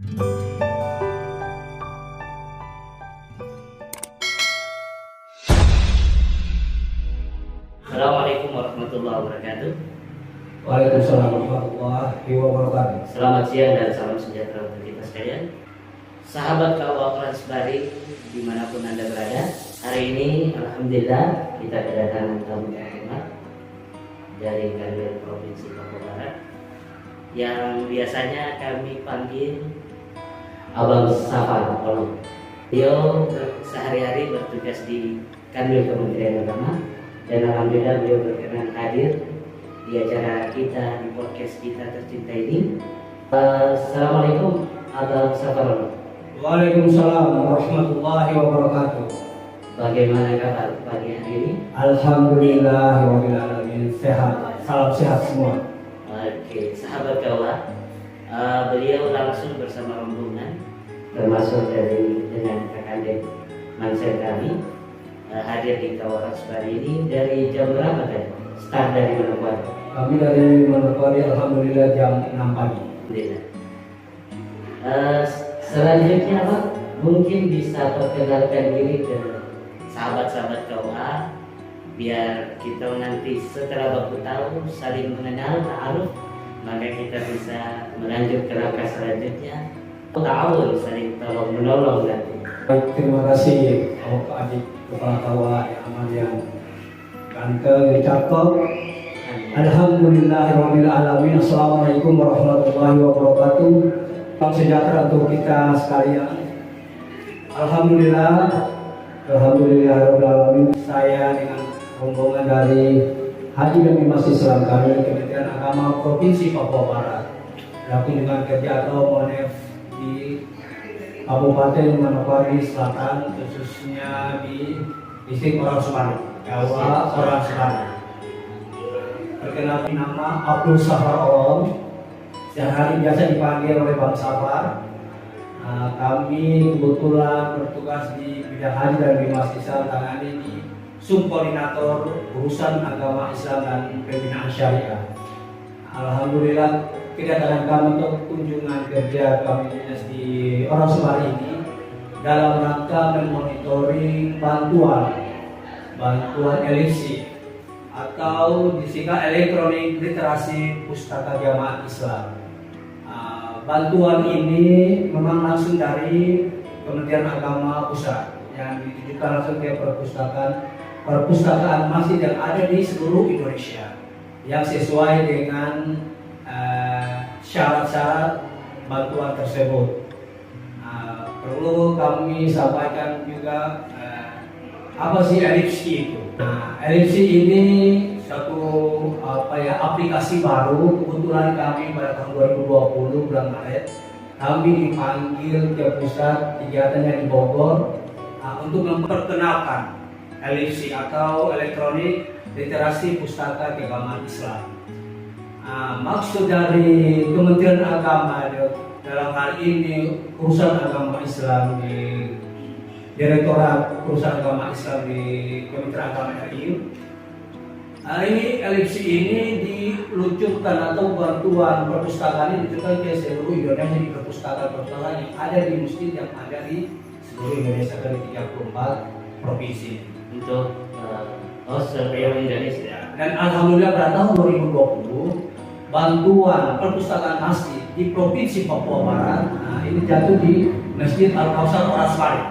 Assalamualaikum warahmatullahi wabarakatuh. Waalaikumsalam warahmatullahi wabarakatuh. Selamat siang dan salam sejahtera untuk kita sekalian. Sahabat KUA Transbari dimanapun Anda berada, hari ini alhamdulillah kita kedatangan tamu terhormat dari Kanwil Provinsi Papua Barat yang biasanya kami panggil Abang Safar Kolom. Beliau sehari-hari bertugas di Kanwil Kementerian Agama dan alhamdulillah beliau berkenan hadir di acara kita, di podcast kita tercinta ini. Assalamualaikum Abang Safar. Waalaikumsalam warahmatullahi wabarakatuh. Bagaimana kabar pagi hari ini? Alhamdulillah rabbil alamin, sehat. Salam sehat semua. Oke, sahabat kawan, beliau langsung bersama rombongan termasuk dengan rekan Mansir kami hadir di KUA Transbari ini dari jam berapa kan? Start dari Manokwari. Kami dari Manokwari alhamdulillah jam 6 pagi. Alhamdulillah. Selanjutnya Pak, mungkin bisa perkenalkan diri ke sahabat-sahabat KUA biar kita nanti setelah baku tahu saling mengenal, ta'aruf, maka kita bisa melanjut ke langkah selanjutnya. Ta'awun, saling tolong menolong nanti. Baik, terima kasih Pak Adik Kepala KUA yang amat yang ganteng, yang cakep. Alhamdulillahirabbil alamin. Assalamualaikum warahmatullahi wabarakatuh. Salam sejahtera untuk kita sekalian. Alhamdulillahirabbil alamin. Saya dengan rombongan dari Haji dan Bimas Islam kami Kementerian Agama Provinsi Papua Barat melakukan dengan kerja atau monef di Kabupaten Manokwari Selatan, khususnya di distrik Orang Sumatera, KUA Orang Sumatera. Perkenalkan nama Abdul Safar Olom, sehari biasa dipanggil oleh Bang Safar. Kami kebetulan bertugas di bidang haji dan bimas Islam tangani di subkoordinator urusan agama Islam dan pembinaan syariah. Alhamdulillah kedatangan kami untuk kunjungan kerja kami di Orang Sumatera ini dalam rangka memonitoring bantuan LIC atau disingkat elektronik literasi pustaka jamaah Islam. Bantuan ini memang langsung dari Kementerian Agama Pusat yang ditujukan langsung ke perpustakaan masjid yang ada di seluruh Indonesia yang sesuai dengan syarat-syarat bantuan tersebut. Perlu kami sampaikan juga apa sih LIC itu? LIC ini satu aplikasi baru. Kebetulan kami pada tahun 2020 bulan Maret kami dipanggil ke pusat kegiatannya di Bogor untuk memperkenalkan LIC atau elektronik literasi pustaka keagamaan Islam. Maksud dari Kementerian Agama dalam hal ini urusan agama Islam di Direktorat Urusan Agama Islam di Kementerian Agama RI. Ini LIC ini diluncurkan atau bantuan perpustakaan ini ditujukan ke seluruh Indonesia di perpustakaan-perpustakaan yang ada di masjid yang ada di seluruh Indonesia dari 34 provinsi. Untuk seluruh Indonesia. Dan alhamdulillah pada tahun 2020 bantuan perpustakaan masjid di Provinsi Papua Barat ini jatuh di Masjid Al-Kausar Orang Sumatera.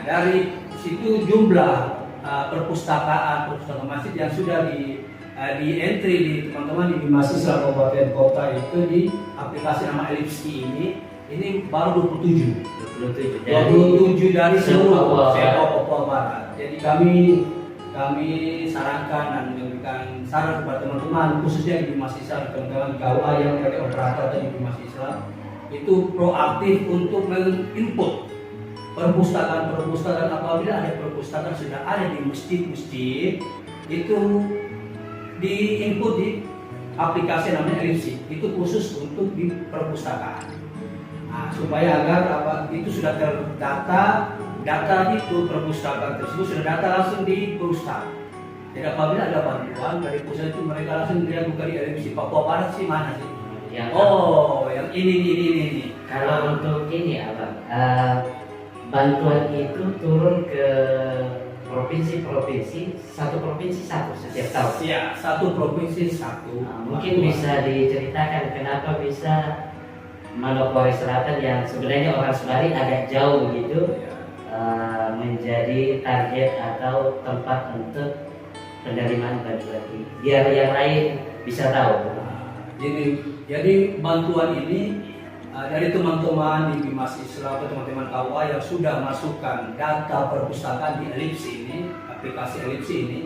Dari situ jumlah perpustakaan masjid yang sudah di entry di teman-teman di Bimas Islam Kabupaten Kota itu di aplikasi nama LIC ini baru 27 dari seluruh Papua Barat. Jadi kami sarankan dan memberikan saran kepada teman-teman khususnya di Bimas Islam, teman-teman KUA yang dari operator di Bimas Islam itu proaktif untuk menginput perpustakaan apabila ada perpustakaan sudah ada di masjid-masjid itu diinput di aplikasi namanya LIC itu khusus untuk di perpustakaan. Supaya agar itu sudah terdata data itu perpustakaan tersebut sudah data langsung di pusat. Jadi apabila ada bantuan dari pusat itu mereka langsung dia buka di LIC Papua Barat sih mana sih? Yang ini. Kalau untuk ini Abang, bantuan itu turun ke provinsi-provinsi, satu provinsi satu setiap tahun. Ya, satu provinsi satu. Mungkin bisa diceritakan kenapa bisa Manokwari Selatan yang sebenarnya orang Sebari agak jauh begitu menjadi target atau tempat untuk penerimaan bantuan ini, biar yang lain bisa tahu. Jadi bantuan ini dari teman-teman di Bimas Islam atau teman-teman KUA yang sudah masukkan data perpustakaan di Elipsi ini, aplikasi Elipsi ini,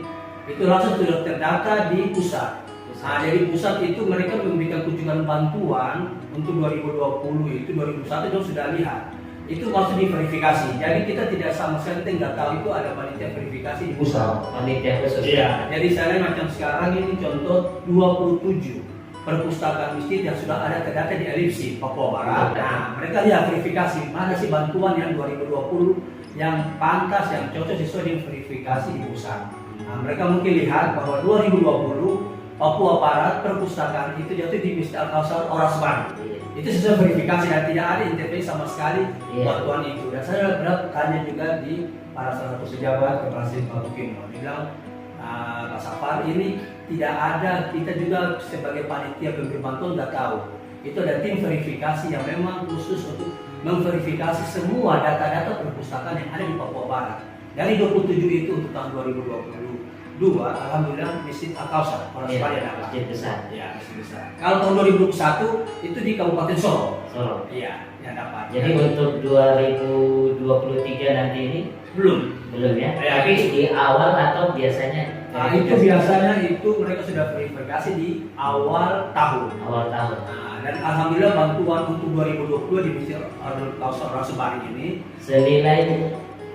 itu langsung sudah terdata di pusat. Nah, dari pusat itu mereka memberikan kunjungan bantuan untuk 2020 itu 2021 itu sudah lihat. Itu langsung diverifikasi. Jadi kita tidak sama sekali kita nggak tahu itu ada panitia verifikasi di pusat. Panitia khusus. Iya. Jadi saya macam sekarang ini contoh 27 perpustakaan masjid yang sudah ada terdata di Elipsi, Papua Barat. Nah, mereka lihat verifikasi mana sih bantuan yang 2020 yang pantas, yang cocok sesuai dengan verifikasi di pusat. Nah, mereka mungkin lihat bahwa 2020 Papua Barat perpustakaan itu jatuh di Masjid Al-Kausar Orasban. Itu sesuai verifikasi dan tidak ada intervensi sama sekali bantuan itu. Dan saya berat tanya juga di para salah satu pejabat Kepala Staf Pak Bukino, bilang Pak Safar ini tidak ada, kita juga sebagai panitia pemberi bantuan nggak tahu. Itu ada tim verifikasi yang memang khusus untuk memverifikasi semua data-data perpustakaan yang ada di Papua Barat. Dari 27 itu untuk tahun 2022, alhamdulillah Masjid Al-Kausar Orasban ada. Masjid besar. Ya, masjid besar. Kalau tahun 2021 itu di Kabupaten Solo. Solo. Iya, yang dapat. Jadi untuk 2023 nanti ini belum ya. Ya, Tapi di awal atau biasanya? Nah, itu biasanya itu mereka sudah verifikasi di awal tahun. Awal tahun. Nah, dan alhamdulillah bantuan untuk 2022 di Masjid Al-Kausar Orasban ini senilai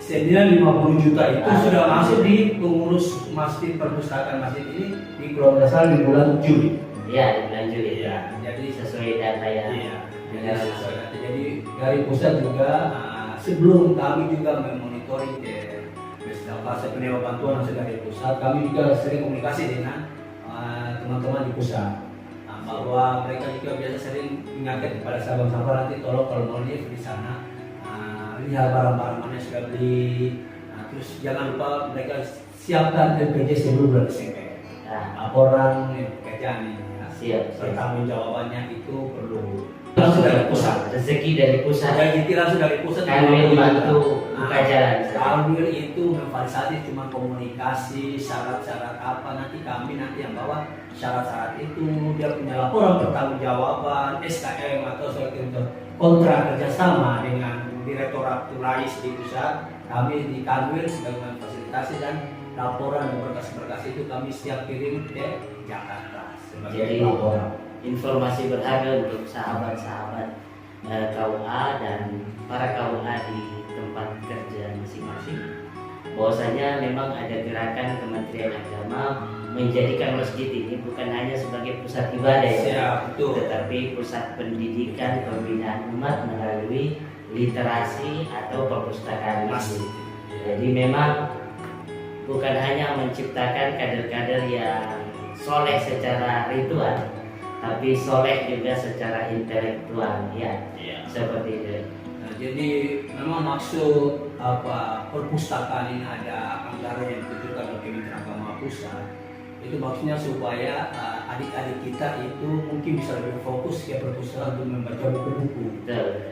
50 juta itu sudah masuk di pengurus masjid perpustakaan masjid ini di kalau nggak salah di bulan Juli. Iya, di bulan Juli. Iya, jadi Sesuai data yang jadi dari pusat juga sebelum kami juga memonitoring Masjid Al-Kausar penerima bantuan langsung dari pusat, kami juga sering komunikasi dengan teman-teman di pusat. Bahwa mereka juga biasa sering mengingatkan kepada sahabat-sahabat nanti tolong kalau mau live di sana lihat barang-barang mana yang sudah beli. Nah, terus jangan lupa mereka siapkan LPG sebelum bulan Desember. Laporan pekerjaan ini siap. pertanggung jawabannya itu perlu langsung dari pusat. Rezeki dari pusat. Rezeki langsung dari pusat. Kanwil bantu buka jalan. Kanwil itu memfasilitasi cuma komunikasi, syarat-syarat apa nanti kami yang bawa syarat-syarat itu, dia punya laporan pertanggungjawaban, SKM atau surat kontrak kerjasama dengan Direktorat Turais di pusat. Kami di Kanwil sedang memfasilitasi dan laporan dan berkas-berkas itu kami siap kirim ke Jakarta sebagai laporan. Informasi berharga untuk sahabat-sahabat KUA dan para KUA di tempat kerja masing-masing. Bahwasanya memang ada gerakan Kementerian Agama menjadikan masjid ini bukan hanya sebagai pusat ibadah ya, betul. Tetapi pusat pendidikan pembinaan umat melalui literasi atau perpustakaan masjid. Jadi memang bukan hanya menciptakan kader-kader yang soleh secara ritual, tapi soleh juga secara intelektual, seperti itu. Nah, jadi memang maksud perpustakaan ini ada anggaran yang ditujukan oleh Kementerian Agama Pusat. Itu maksudnya supaya adik-adik kita itu mungkin bisa lebih fokus ke perpustakaan untuk membaca buku-buku.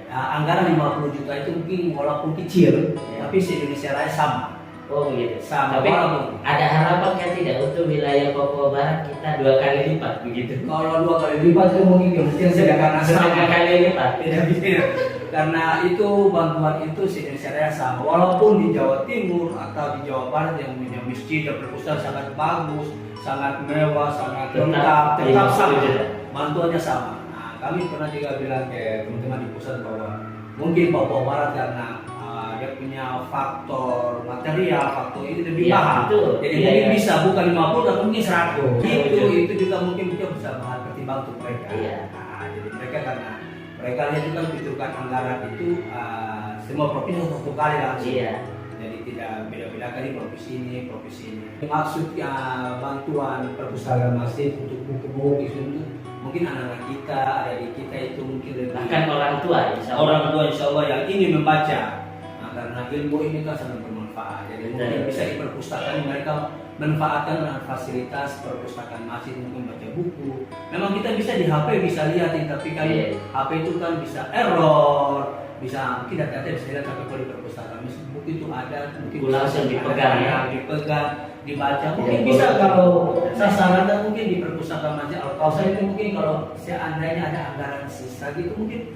Anggaran 50 juta itu mungkin walaupun kecil, tapi se-Indonesia Raya sama. Oh gitu. Sama. Tapi ada harapan kan tidak untuk wilayah Papua Barat kita 2 kali lipat begitu? Kalau 2 kali lipat itu mungkin kemungkinan sedangkan setengah kali lipat. Tidak bisa. Karena itu bantuan itu se-Indonesia Raya sama. Walaupun di Jawa Timur atau di Jawa Barat yang punya masjid dan perpustakaan sangat bagus, sangat mewah, sangat lengkap, tetap sama. Bantuannya sama. Nah, kami pernah juga bilang ke teman-teman di pusat bahwa mungkin Papua Barat karena dia punya faktor material, faktor ini lebih mahal. Jadi mungkin bisa bukan 50 tapi mungkin 100. Itu juga mungkin bisa bahan pertimbang untuk mereka. Nah, jadi mereka karena mereka lihat juga membutuhkan anggaran itu semua provinsi satu kali langsung. Jadi tidak beda-beda kali provinsi ini. Maksudnya bantuan perpustakaan masjid untuk buku-buku itu mungkin anak-anak kita, adik kita itu mungkin lebih Bahkan orang tua, insya Allah. orang tua insya Allah yang ingin membaca. Nah, karena ilmu ini kan sangat bermanfaat. Jadi mungkin bisa di perpustakaan mereka manfaatkan dengan fasilitas perpustakaan masjid, mungkin baca buku. Memang kita bisa di HP bisa lihatin, tapi kan HP itu kan bisa error, bisa mungkin data-data bisa lihat, tapi kalau di perpustakaan buku itu ada, mungkin langsung dipegang ya, dipegang, dibaca. Mungkin bisa kalau sasarannya mungkin di perpustakaan masjid Al-Kausar itu mungkin kalau seandainya ada anggaran sisa gitu mungkin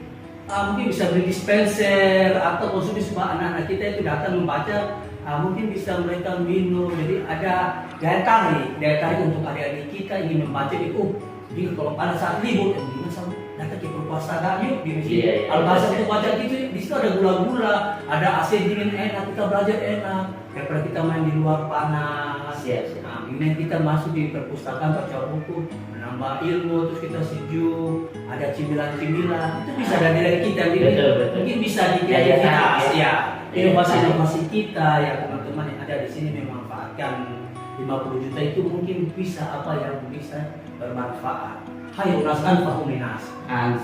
bisa beli dispenser atau konsumsi supaya anak-anak kita itu datang membaca. Mungkin bisa mereka minum, jadi ada daya tarik untuk adik-adik kita ingin membaca itu. Jadi kalau pada saat libur, sama datang ke perpustakaan yuk di masjid Al-Kausar untuk baca gitu. Di situ ada gula-gula, ada AC dingin enak, kita belajar enak. Daripada kita main di luar panas. Ini kita masuk di perpustakaan baca buku, menambah ilmu, terus kita sejuk, ada cemilan-cemilan, itu bisa dari kita. Jadi mungkin bisa di kreativitas ya. Inovasi-inovasi kita ya teman-teman yang ada di sini memanfaatkan 50 juta itu mungkin bisa apa yang bisa bermanfaat. Hayo naskan fahuminas.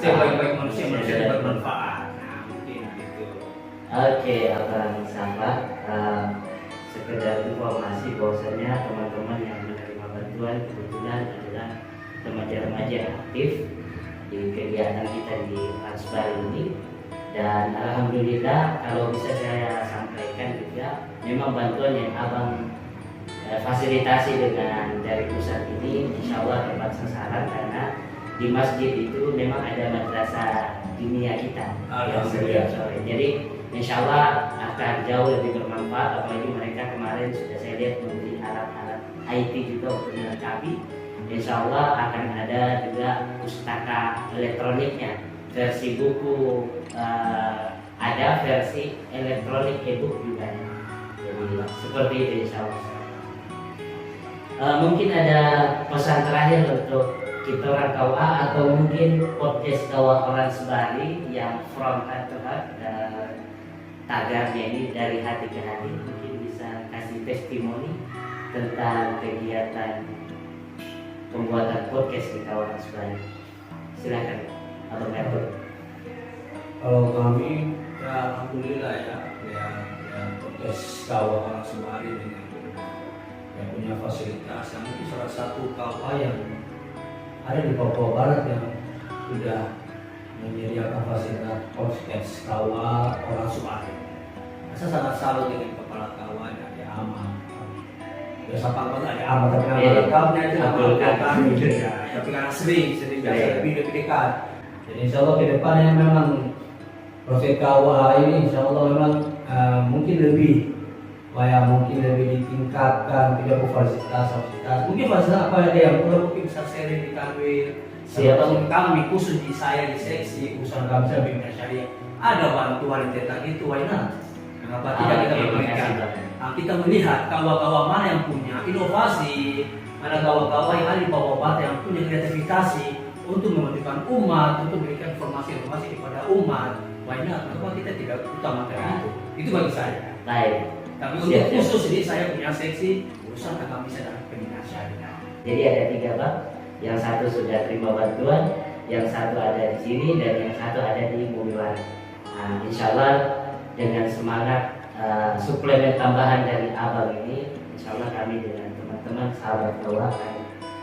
Sebaik-baik manusia yang bermanfaat. Nah mungkin gitu. Oke, abang sahabat, sekedar informasi bahwasanya teman-teman yang menerima bantuan kebetulan adalah remaja-remaja aktif di kegiatan kita di Transbar ini. Dan alhamdulillah kalau bisa saya sampaikan juga memang bantuan yang abang fasilitasi dengan dari pusat ini insya Allah tepat sasaran, karena di masjid itu memang ada madrasah dinia kita yang setiap sore. Jadi insya Allah akan jauh lebih bermanfaat, apalagi mereka kemarin sudah saya lihat membeli alat-alat IT juga untuk melengkapi. Insya Allah akan ada juga pustaka elektroniknya, versi buku ada, versi elektronik e-book juga. Jadi seperti itu insya Allah. Mungkin ada pesan terakhir untuk kita orang KUA atau mungkin podcast KUA Orang Sebari yang from heart to heart, tagarnya ini dari hati ke hati, mungkin bisa kasih testimoni tentang kegiatan pembuatan podcast di KUA Orang Sebari. Silakan Abang Gatot. Kalau kami ya alhamdulillah ya podcast KUA Orang Sebari dengan yang punya fasilitas yang mungkin salah satu KUA yang ada di Papua Barat yang sudah menyediakan fasilitas podcast KUA Orang Sebari. Saya sangat salut dengan kepala KUA dari Ahmad. Biasa pangkat ada Ahmad, tapi nama lengkapnya itu nama kami ya. Tapi karena sering biasa lebih dekat. Jadi insya Allah ke depannya memang proses KUA ini insya Allah memang mungkin lebih ditingkatkan, tidak fasilitas. Mungkin fasilitas apa ada yang perlu mungkin bisa sharing di Kanwil. Siapa kami khusus di saya di seksi usaha kami bimbingan syariah ada bantuan tentang itu, why not? Kenapa tidak kita berikan? Kita melihat kawan-kawan mana yang punya inovasi, mana kawan-kawan yang ada di Papua Barat yang punya kreativitas untuk memajukan umat, untuk memberikan informasi-informasi kepada umat. Why not? Kenapa kita tidak utamakan itu? Itu bagi saya. Baik. Tapi untuk khusus ini saya punya seksi urusan agama bisa dalam pembinaan syariah. Jadi ada 3 bab, yang satu sudah terima bantuan, yang satu ada di sini, dan yang satu ada di Muliwara. Nah, insya Allah dengan semangat suplemen tambahan dari abang ini, insya Allah kami dengan teman-teman sahabat KUA akan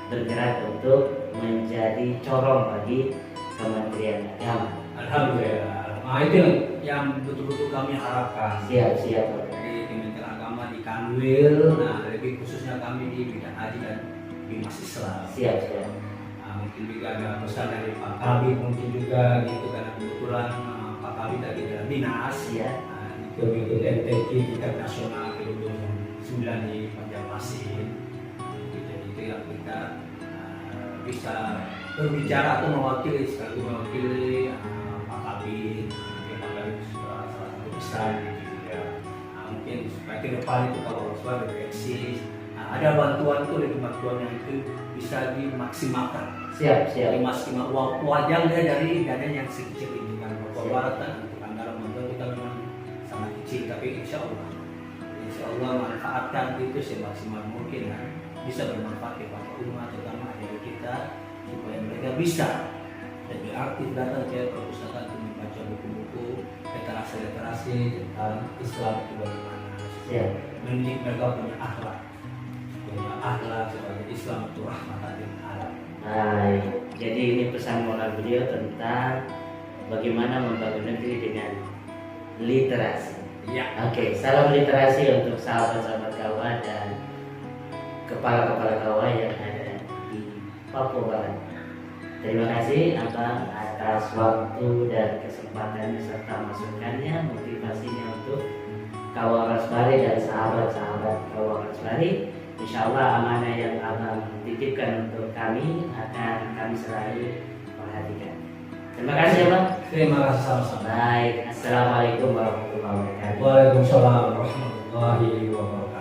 bergerak untuk menjadi corong bagi Kementerian Agama. Alhamdulillah. Nah itu yang betul-betul kami harapkan. Siap. Jadi Kementerian Agama di Kanwil, nah lebih khususnya kami di bidang haji dan bimas Islam. Siap. Nah, mungkin juga ada pesan dari Pak Kabit mungkin juga gitu, karena kebetulan Pak Kabit tadi dalam dinas ya. Itu mengikut MTQ tingkat nasional ke-29 di Banjarmasin. Jadi itu yang kita bisa berbicara atau mewakili Pak Kabit, mungkin Pak Kabit salah satu besar gitu ya. Mungkin supaya ke depan itu kalau Rasulullah lebih eksis, ada bantuan itu, dari bantuan yang itu bisa dimaksimalkan. Siap. Dimaksimal wajahnya dari dana yang sekecil ini kan Papua Barat kan untuk anggaran bantuan kita memang sangat kecil, tapi insya Allah manfaatkan itu semaksimal mungkin kan, bisa bermanfaat kepada umat terutama dari kita supaya mereka bisa lebih aktif datang ke perpustakaan untuk membaca buku-buku literasi tentang Islam itu bagaimana, Ya. mendidik mereka punya akhlak sebagai Islam itu rahmatan lil alamin. Baik. Jadi ini pesan moral beliau tentang bagaimana membangun negeri dengan literasi. Ya. Oke, salam literasi untuk sahabat-sahabat kawah dan kepala-kepala kawah yang ada di Papua Barat. Terima kasih Abang atas waktu dan kesempatannya serta masukannya, motivasinya untuk Kawah Rasbari dan sahabat-sahabat Kawah Rasbari. Insya Allah amanah yang Abang titipkan untuk kami akan kami selalu perhatikan. Terima kasih Abang. Terima kasih sama-sama. Baik, Assalamualaikum warahmatullahi wabarakatuh. Waalaikumsalam warahmatullahi wabarakatuh.